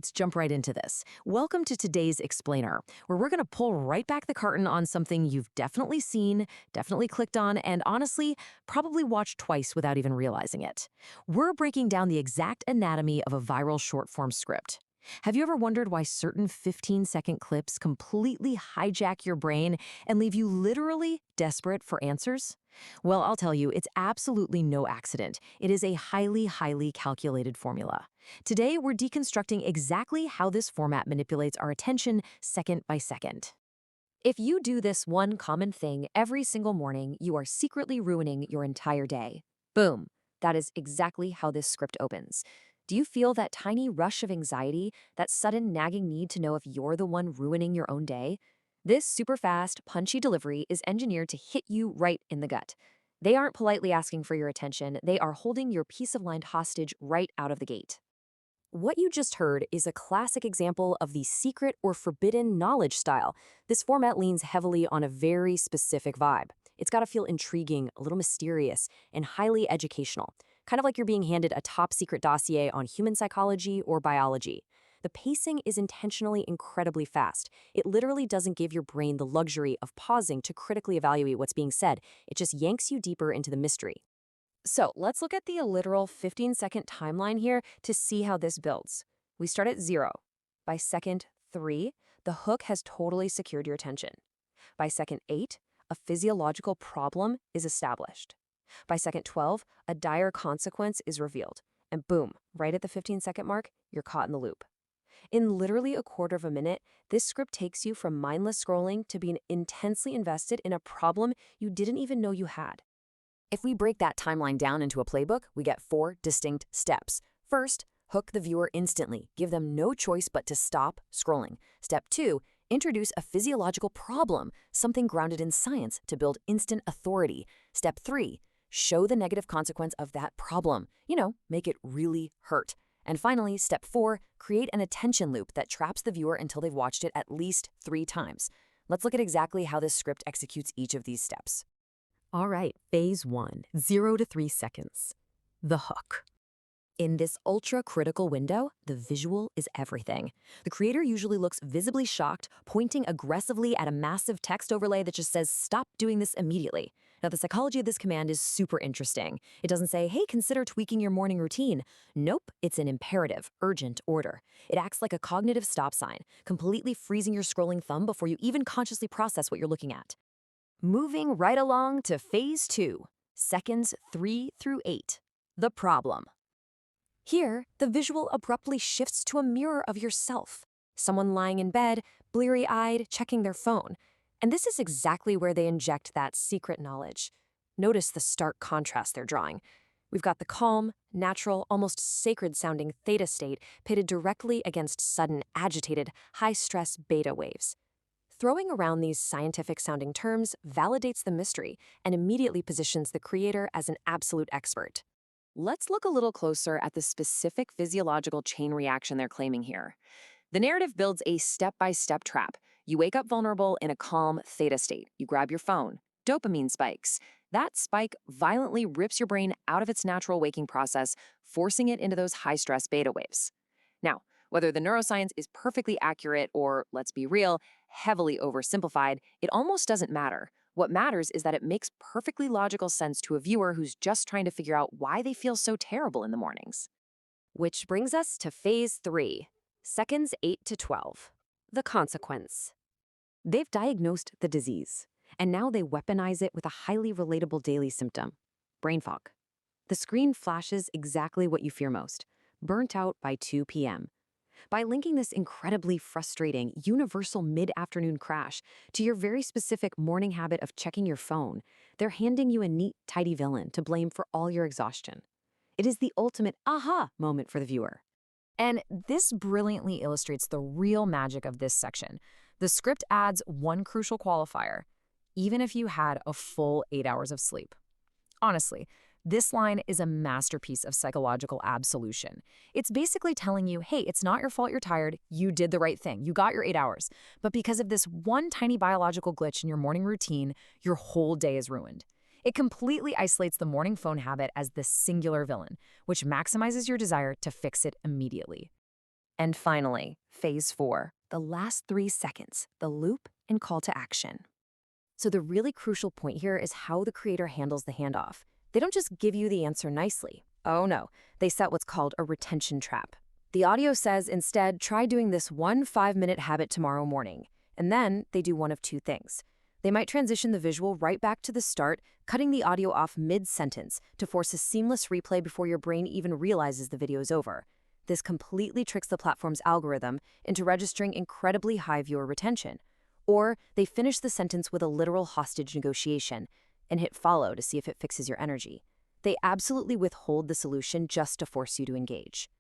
Let's jump right into this. Welcome to today's Explainer, where we're going to pull right back the curtain on something you've definitely seen, definitely clicked on, and honestly, probably watched twice without even realizing it. We're breaking down the exact anatomy of a viral short-form script. Have you ever wondered why certain 15-second clips completely hijack your brain and leave you literally desperate for answers? Well, I'll tell you, it's absolutely no accident. It is a highly calculated formula. Today, we're deconstructing exactly how this format manipulates our attention second by second. If you do this one common thing every single morning, you are secretly ruining your entire day. Boom. That is exactly how this script opens. Do you feel that tiny rush of anxiety, that sudden nagging need to know if you're the one ruining your own day? This super fast, punchy delivery is engineered to hit you right in the gut. They aren't politely asking for your attention, they are holding your peace of mind hostage right out of the gate. What you just heard is a classic example of the secret or forbidden knowledge style. This format leans heavily on a very specific vibe. It's got to feel intriguing, a little mysterious, and highly educational. Kind of like you're being handed a top-secret dossier on human psychology or biology. The pacing is intentionally incredibly fast. It literally doesn't give your brain the luxury of pausing to critically evaluate what's being said. It just yanks you deeper into the mystery. So let's look at the literal 15-second timeline here to see how this builds. We start at 0. By second 3, the hook has totally secured your attention. By second 8, a physiological problem is established. By second 12, a dire consequence is revealed. And boom, right at the 15-second mark, you're caught in the loop. In literally a quarter of a minute, this script takes you from mindless scrolling to being intensely invested in a problem you didn't even know you had. If we break that timeline down into a playbook, we get 4 distinct steps. First, hook the viewer instantly. Give them no choice but to stop scrolling. Step 2, introduce a physiological problem, something grounded in science to build instant authority. Step 3, show the negative consequence of that problem. Make it really hurt. And finally, step 4, create an attention loop that traps the viewer until they've watched it at least 3 times. Let's look at exactly how this script executes each of these steps. All right, phase 1, 0 to 3 seconds. The hook. In this ultra-critical window, the visual is everything. The creator usually looks visibly shocked, pointing aggressively at a massive text overlay that just says, "Stop doing this immediately." Now, the psychology of this command is super interesting. It doesn't say, "Hey, consider tweaking your morning routine." Nope, it's an imperative, urgent order. It acts like a cognitive stop sign, completely freezing your scrolling thumb before you even consciously process what you're looking at. Moving right along to phase 2, seconds 3 through 8, the problem. Here, the visual abruptly shifts to a mirror of yourself. Someone lying in bed, bleary-eyed, checking their phone. And this is exactly where they inject that secret knowledge. Notice the stark contrast they're drawing. We've got the calm, natural, almost sacred-sounding theta state pitted directly against sudden, agitated, high-stress beta waves. Throwing around these scientific-sounding terms validates the mystery and immediately positions the creator as an absolute expert. Let's look a little closer at the specific physiological chain reaction they're claiming here. The narrative builds a step-by-step trap. You wake up vulnerable in a calm theta state. You grab your phone. Dopamine spikes. That spike violently rips your brain out of its natural waking process, forcing it into those high-stress beta waves. Now, whether the neuroscience is perfectly accurate or, let's be real, heavily oversimplified, it almost doesn't matter. What matters is that it makes perfectly logical sense to a viewer who's just trying to figure out why they feel so terrible in the mornings. Which brings us to phase 3, seconds 8 to 12, the consequence. They've diagnosed the disease, and now they weaponize it with a highly relatable daily symptom, brain fog. The screen flashes exactly what you fear most, burnt out by 2 p.m. By linking this incredibly frustrating, universal mid-afternoon crash to your very specific morning habit of checking your phone, they're handing you a neat, tidy villain to blame for all your exhaustion. It is the ultimate aha moment for the viewer. And this brilliantly illustrates the real magic of this section. The script adds one crucial qualifier, even if you had a full 8 hours of sleep. Honestly, this line is a masterpiece of psychological absolution. It's basically telling you, hey, it's not your fault you're tired, you did the right thing, you got your 8 hours. But because of this one tiny biological glitch in your morning routine, your whole day is ruined. It completely isolates the morning phone habit as the singular villain, which maximizes your desire to fix it immediately. And finally, phase 4, the last 3 seconds, the loop and call to action. So the really crucial point here is how the creator handles the handoff. They don't just give you the answer nicely. Oh no, they set what's called a retention trap. The audio says instead, try doing this one 5-minute habit tomorrow morning. And then they do one of two things. They might transition the visual right back to the start, cutting the audio off mid-sentence to force a seamless replay before your brain even realizes the video is over. This completely tricks the platform's algorithm into registering incredibly high viewer retention. Or they finish the sentence with a literal hostage negotiation and hit follow to see if it fixes your energy. They absolutely withhold the solution just to force you to engage.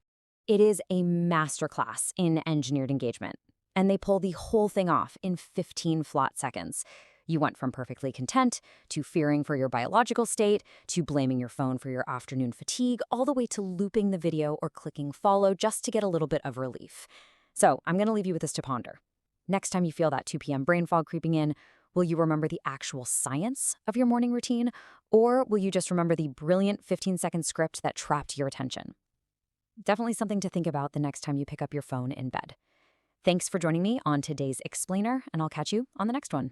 It is a masterclass in engineered engagement, and they pull the whole thing off in 15 flat seconds. You went from perfectly content to fearing for your biological state to blaming your phone for your afternoon fatigue, all the way to looping the video or clicking follow just to get a little bit of relief. So I'm going to leave you with this to ponder. Next time you feel that 2 p.m. brain fog creeping in, will you remember the actual science of your morning routine, or will you just remember the brilliant 15-second script that trapped your attention? Definitely something to think about the next time you pick up your phone in bed. Thanks for joining me on today's Explainer, and I'll catch you on the next one.